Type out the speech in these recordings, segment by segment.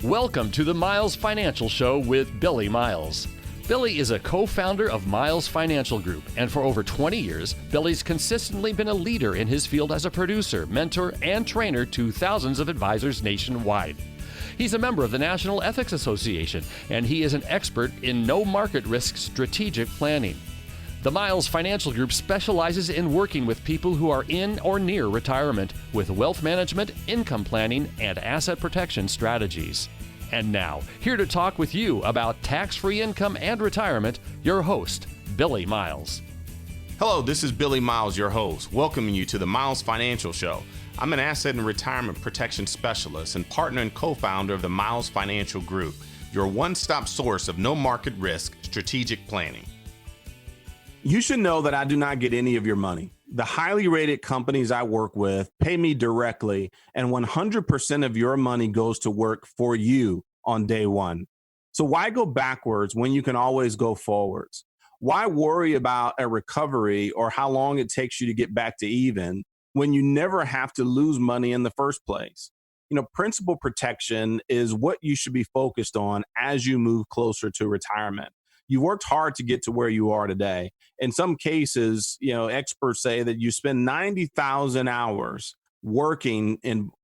Welcome to the Miles Financial Show with Billy Miles. Billy is a co-founder of Miles Financial Group, and for over 20 years, Billy's consistently been a leader in his field as a producer, mentor, and trainer to thousands of advisors nationwide. He's a member of the National Ethics Association, and he is an expert in no market risk strategic planning. The Miles Financial Group specializes in working with people who are in or near retirement with wealth management, income planning, and asset protection strategies. And now, here to talk with you about tax-free income and retirement, your host, Billy Miles. Hello, this is Billy Miles, your host, welcoming you to the Miles Financial Show. I'm an asset and retirement protection specialist and partner and co-founder of the Miles Financial Group, your one-stop source of no market risk strategic planning. You should know that I do not get any of your money. The highly rated companies I work with pay me directly, and 100% of your money goes to work for you on day one. So why go backwards when you can always go forwards? Why worry about a recovery or how long it takes you to get back to even when you never have to lose money in the first place? You know, principal protection is what you should be focused on as you move closer to retirement. You worked hard to get to where you are today. In some cases, you know, experts say that you spend 90,000 hours working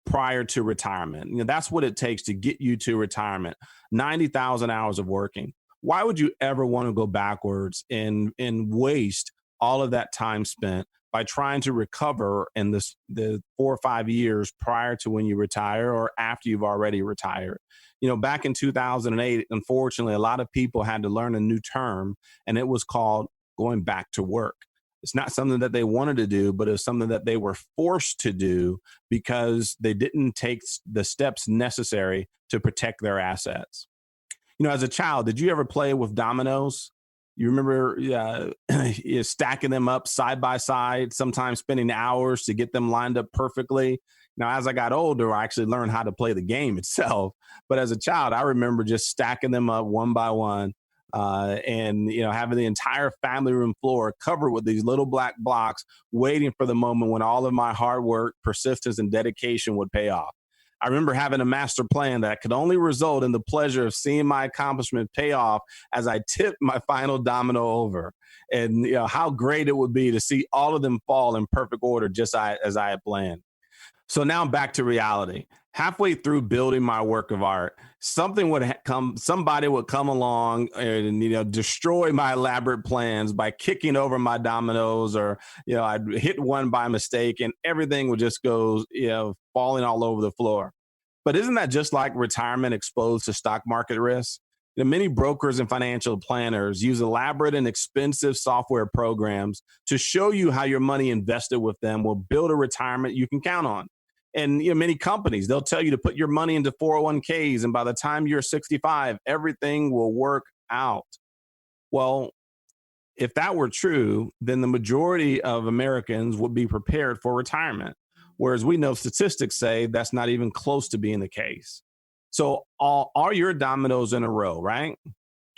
prior to retirement. You know, that's what it takes to get you to retirement. 90,000 hours of working. Why would you ever want to go backwards and waste all of that time spent by trying to recover in the 4 or 5 years prior to when you retire or after you've already retired? You know, back in 2008, unfortunately, a lot of people had to learn a new term, and it was called going back to work. It's not something that they wanted to do, but it's something that they were forced to do because they didn't take the steps necessary to protect their assets. You know, as a child, did you ever play with dominoes? You remember stacking them up side by side, sometimes spending hours to get them lined up perfectly. Now, as I got older, I actually learned how to play the game itself. But as a child, I remember just stacking them up one by one and, you know, having the entire family room floor covered with these little black blocks, waiting for the moment when all of my hard work, persistence, and dedication would pay off. I remember having a master plan that could only result in the pleasure of seeing my accomplishment pay off as I tipped my final domino over. And, you know, how great it would be to see all of them fall in perfect order just as I had planned. So now back to reality. Halfway through building my work of art, somebody would come along and, you know, destroy my elaborate plans by kicking over my dominoes, or, you know, I'd hit one by mistake and everything would just go, you know, falling all over the floor. But isn't that just like retirement exposed to stock market risk? You know, many brokers and financial planners use elaborate and expensive software programs to show you how your money invested with them will build a retirement you can count on. And, you know, many companies, they'll tell you to put your money into 401ks, and by the time you're 65, everything will work out. Well, if that were true, then the majority of Americans would be prepared for retirement. Whereas we know statistics say that's not even close to being the case. So are your dominoes in a row, right?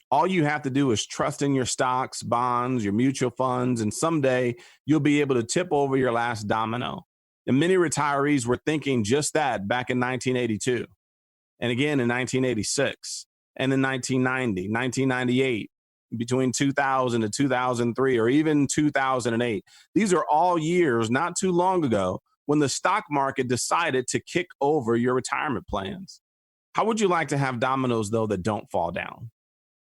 All you have to do is trust in your stocks, bonds, your mutual funds, and someday you'll be able to tip over your last domino. And many retirees were thinking just that back in 1982, and again in 1986, and in 1990, 1998, between 2000 to 2003, or even 2008. These are all years not too long ago when the stock market decided to kick over your retirement plans. How would you like to have dominoes, though, that don't fall down?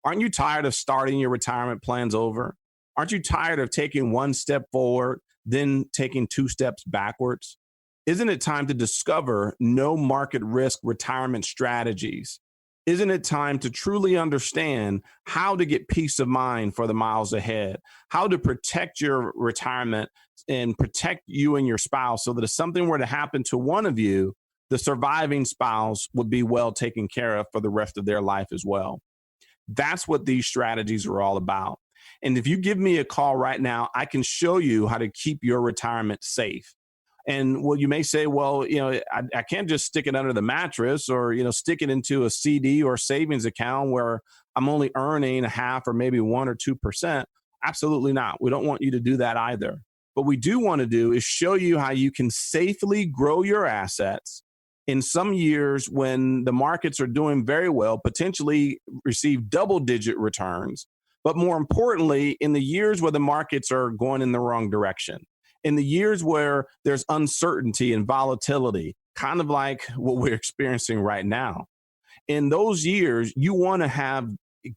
Aren't you tired of starting your retirement plans over? Aren't you tired of taking one step forward, then taking 2 steps backwards? Isn't it time to discover no market risk retirement strategies? Isn't it time to truly understand how to get peace of mind for the miles ahead, how to protect your retirement and protect you and your spouse so that if something were to happen to one of you, the surviving spouse would be well taken care of for the rest of their life as well? That's what these strategies are all about. And if you give me a call right now, I can show you how to keep your retirement safe. And well, you may say, well, you know, I can't just stick it under the mattress or, you know, stick it into a CD or savings account where I'm only earning a half or maybe 1 or 2%. Absolutely not. We don't want you to do that either. What we do want to do is show you how you can safely grow your assets In some years when the markets are doing very well, potentially receive double-digit returns. But more importantly, in the years where the markets are going in the wrong direction, in the years where there's uncertainty and volatility, kind of like what we're experiencing right now, in those years, you want to have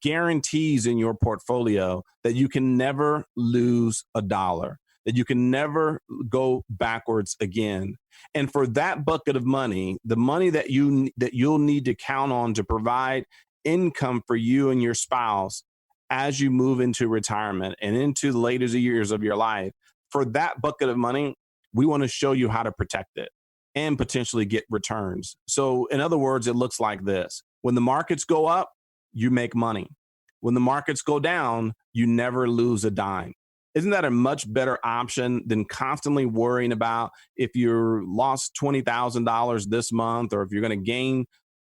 guarantees in your portfolio that you can never lose a dollar, that you can never go backwards again. And for that bucket of money, the money that you'll need to count on to provide income for you and your spouse as you move into retirement and into the later years of your life, for that bucket of money, we want to show you how to protect it and potentially get returns. So in other words, it looks like this. When the markets go up, you make money. When the markets go down, you never lose a dime. Isn't that a much better option than constantly worrying about if you lost $20,000 this month or if you're going to gain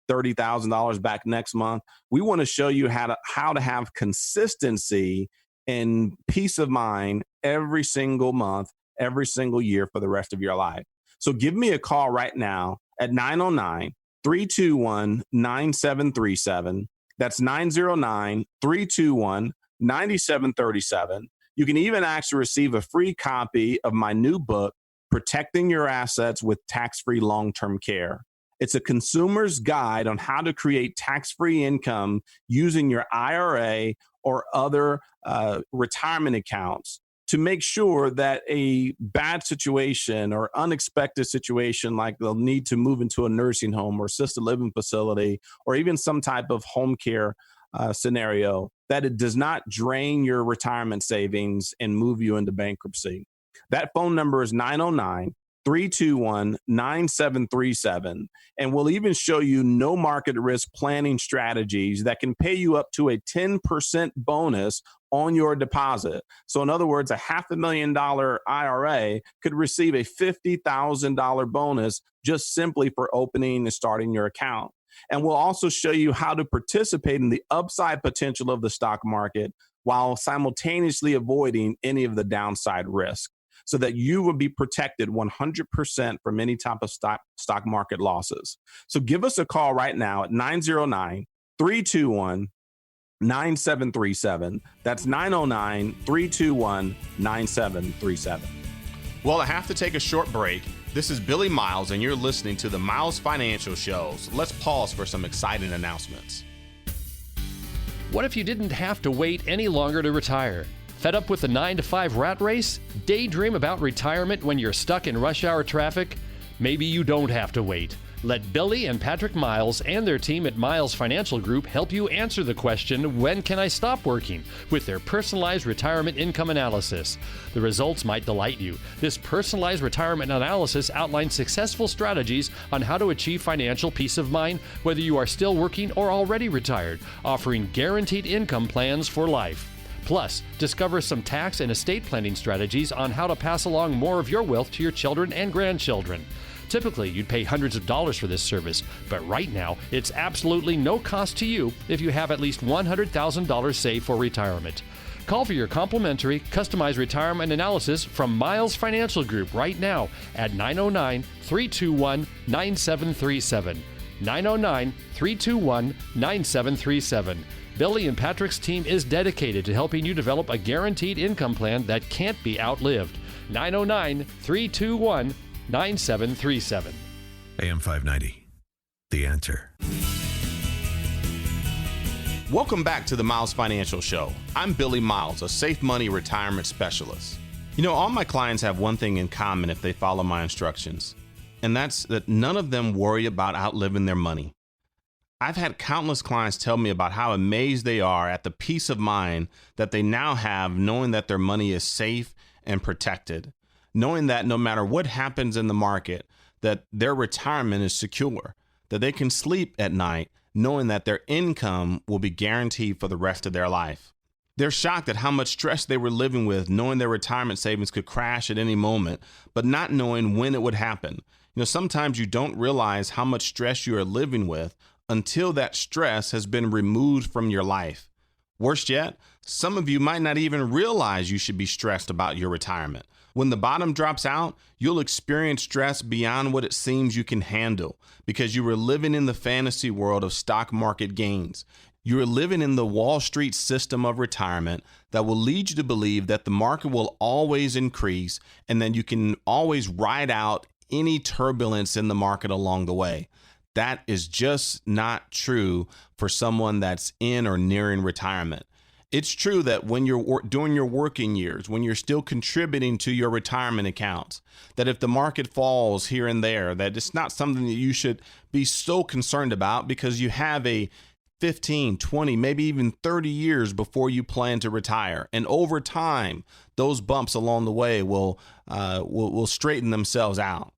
$30,000 back next month? We want to show you how to have consistency and peace of mind every single month, every single year for the rest of your life. So give me a call right now at 909-321-9737. That's 909-321-9737. You can even actually receive a free copy of my new book, Protecting Your Assets with Tax-Free Long-Term Care. It's a consumer's guide on how to create tax-free income using your IRA or other retirement accounts to make sure that a bad situation or unexpected situation, like they'll need to move into a nursing home or assisted living facility or even some type of home care scenario, that it does not drain your retirement savings and move you into bankruptcy. That phone number is 909-321-9737. And we'll even show you no market risk planning strategies that can pay you up to a 10% bonus on your deposit. So in other words, a $500,000 IRA could receive a $50,000 bonus just simply for opening and starting your account. And we'll also show you how to participate in the upside potential of the stock market while simultaneously avoiding any of the downside risk, so that you will be protected 100% from any type of stock market losses. So give us a call right now at 909-321-9737. That's 909-321-9737. Well, I have to take a short break. This is Billy Miles, and you're listening to the Miles Financial Shows. Let's pause for some exciting announcements. What if you didn't have to wait any longer to retire? Fed up with the 9-to-5 rat race? Daydream about retirement when you're stuck in rush hour traffic? Maybe you don't have to wait. Let Billy and Patrick Miles and their team at Miles Financial Group help you answer the question, when can I stop working? With their personalized retirement income analysis. The results might delight you. This personalized retirement analysis outlines successful strategies on how to achieve financial peace of mind, whether you are still working or already retired, offering guaranteed income plans for life. Plus, discover some tax and estate planning strategies on how to pass along more of your wealth to your children and grandchildren. Typically, you'd pay hundreds of dollars for this service, but right now, it's absolutely no cost to you if you have at least $100,000 saved for retirement. Call for your complimentary, customized retirement analysis from Miles Financial Group right now at 909-321-9737. 909-321-9737. Billy and Patrick's team is dedicated to helping you develop a guaranteed income plan that can't be outlived. 909-321-9737. AM 590, The Answer. Welcome back to the Miles Financial Show. I'm Billy Miles, a safe money retirement specialist. You know, all my clients have one thing in common if they follow my instructions, and that's that none of them worry about outliving their money. I've had countless clients tell me about how amazed they are at the peace of mind that they now have, knowing that their money is safe and protected, knowing that no matter what happens in the market, that their retirement is secure, that they can sleep at night knowing that their income will be guaranteed for the rest of their life. They're shocked at how much stress they were living with, knowing their retirement savings could crash at any moment, but not knowing when it would happen. You know, sometimes you don't realize how much stress you are living with until that stress has been removed from your life. Worse yet, some of you might not even realize you should be stressed about your retirement. When the bottom drops out, you'll experience stress beyond what it seems you can handle because you are living in the fantasy world of stock market gains. You are living in the Wall Street system of retirement that will lead you to believe that the market will always increase and then you can always ride out any turbulence in the market along the way. That is just not true for someone that's in or nearing retirement. It's true that when you're doing your working years, when you're still contributing to your retirement accounts, that if the market falls here and there, that it's not something that you should be so concerned about because you have a 15, 20, maybe even 30 years before you plan to retire. And over time, those bumps along the way will straighten themselves out.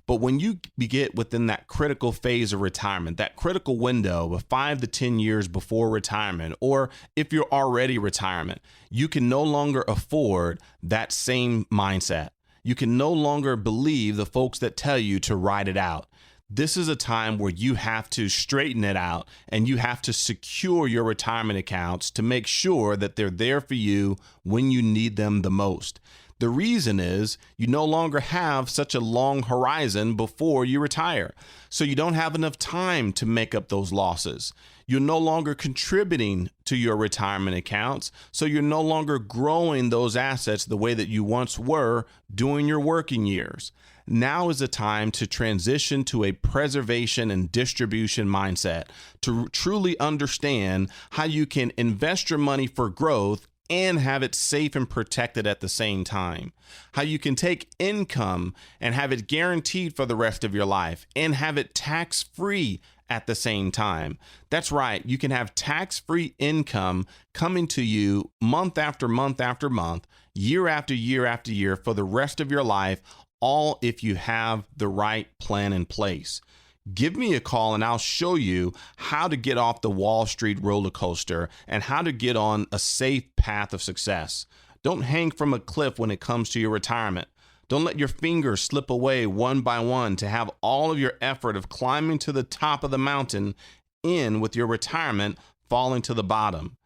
But when you get within that critical phase of retirement, that critical window of 5 to 10 years before retirement, or if you're already retirement, you can no longer afford that same mindset. You can no longer believe the folks that tell you to ride it out. This is a time where you have to straighten it out and you have to secure your retirement accounts to make sure that they're there for you when you need them the most. The reason is you no longer have such a long horizon before you retire. So you don't have enough time to make up those losses. You're no longer contributing to your retirement accounts. So you're no longer growing those assets the way that you once were during your working years. Now is the time to transition to a preservation and distribution mindset to truly understand how you can invest your money for growth and have it safe and protected at the same time. How you can take income and have it guaranteed for the rest of your life and have it tax-free at the same time. That's right. You can have tax-free income coming to you month after month after month, year after year after year for the rest of your life, all if you have the right plan in place. Give me a call and I'll show you how to get off the Wall Street roller coaster and how to get on a safe path of success. Don't hang from a cliff when it comes to your retirement. Don't let your fingers slip away one by one to have all of your effort of climbing to the top of the mountain end with your retirement falling to the bottom.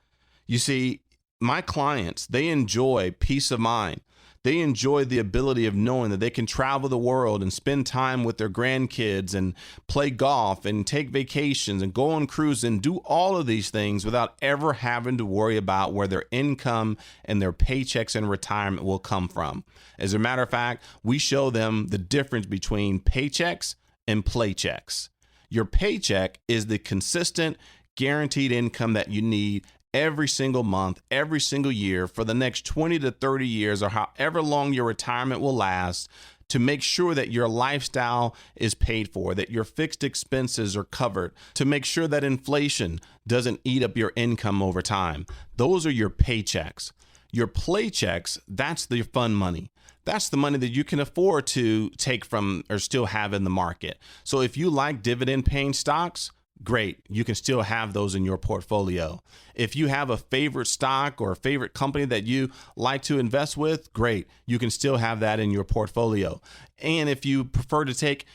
You see, my clients, they enjoy peace of mind. They enjoy the ability of knowing that they can travel the world and spend time with their grandkids and play golf and take vacations and go on cruises and do all of these things without ever having to worry about where their income and their paychecks in retirement will come from. As a matter of fact, we show them the difference between paychecks and playchecks. Your paycheck is the consistent, guaranteed income that you need every single month, every single year for the next 20 to 30 years or however long your retirement will last to make sure that your lifestyle is paid for, that your fixed expenses are covered, to make sure that inflation doesn't eat up your income over time. Those are your paychecks. Your playchecks, that's the fun money. That's the money that you can afford to take from or still have in the market. So if you like dividend paying stocks, great. You can still have those in your portfolio. If you have a favorite stock or a favorite company that you like to invest with, great. You can still have that in your portfolio. And if you prefer to take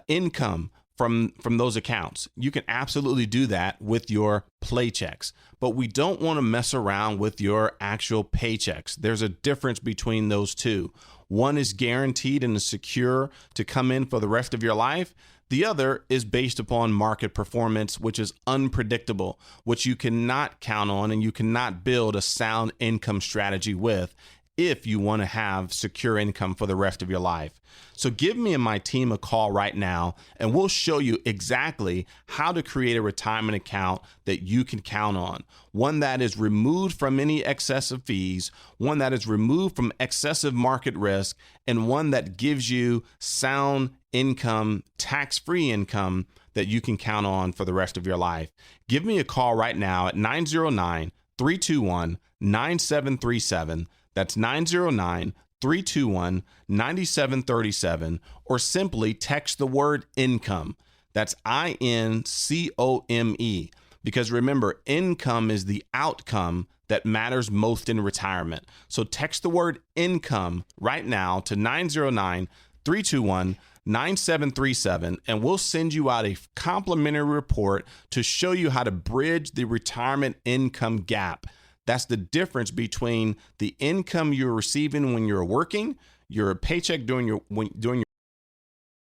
income from those accounts, you can absolutely do that with your playchecks. But we don't want to mess around with your actual paychecks. There's a difference between those two. One is guaranteed and is secure to come in for the rest of your life. The other is based upon market performance, which is unpredictable, which you cannot count on and you cannot build a sound income strategy with if you want to have secure income for the rest of your life. So give me and my team a call right now, and we'll show you exactly how to create a retirement account that you can count on. One that is removed from any excessive fees, one that is removed from excessive market risk, and one that gives you sound income, tax-free income that you can count on for the rest of your life. Give me a call right now at 909-321-9737. That's 909-321-9737, or simply text the word income. That's INCOME. Because remember, income is the outcome that matters most in retirement. So text the word income right now to 909-321-9737, and we'll send you out a complimentary report to show you how to bridge the retirement income gap. That's the difference between the income you're receiving when you're working, your paycheck during your